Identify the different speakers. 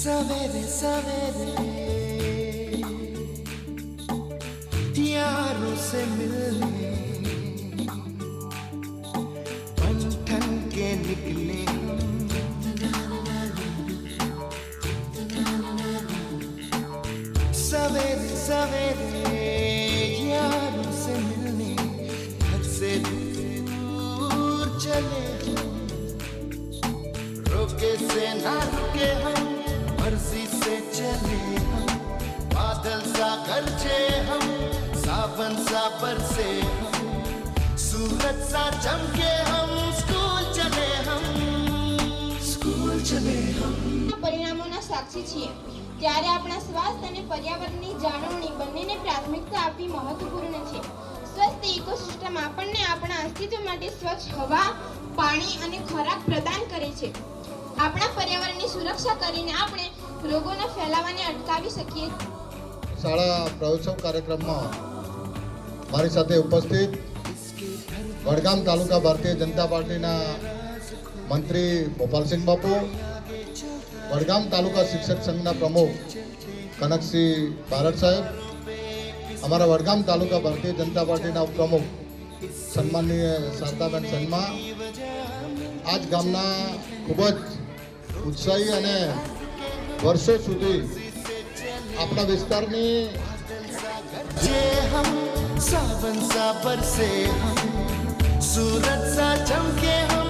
Speaker 1: सवेरे सवेरे यारों से मिलने बन ठन के निकले सवेरे सवेरे यारों से मिलने घर से दूर चले रोके से ना रुके हम मर्जी से चले हम बादल सा गरजे हम सावन सा बरसे हम सूरज सा चमके हम स्कूल चले हम
Speaker 2: પરિણામોના સાક્ષી છીએ ત્યારે આપણા સ્વાસ્થ્ય અને પર્યાવરણની જાળવણી બંનેને પ્રાથમિકતા આપવી મહત્વપૂર્ણ છે. સ્વસ્થ ઇકોસિસ્ટમ આપણને આપણા અસ્તિત્વ માટે સ્વચ્છ હવા, પાણી અને ખોરાક પ્રદાન કરે છે. આપણા પર્યાવરણની સુરક્ષા કરીને આપણે રોગોના ફેલાવાને અટકાવી શકીએ.
Speaker 3: શાળા પ્રયોત્સવ કાર્યક્રમમાં મારી સાથે ઉપસ્થિત વડગામ તાલુકા ભારતીય જનતા પાર્ટીના મંત્રી ગોપાલસિંહ બાપુ, વડગામ તાલુકા શિક્ષક સંઘના પ્રમુખ કનકસિંહ બારડ સાહેબ, અમારા વડગામ તાલુકા ભારતીય જનતા પાર્ટીના ઉપપ્રમુખ સન્માનનીય શારદાબેન શર્મા, આ જ ગામના ખૂબ જ ઉત્સાહી અને વર્ષો સુધી આપણા વિસ્તારની
Speaker 1: हम सावन सा बरसे हम सूरज सा चमके हम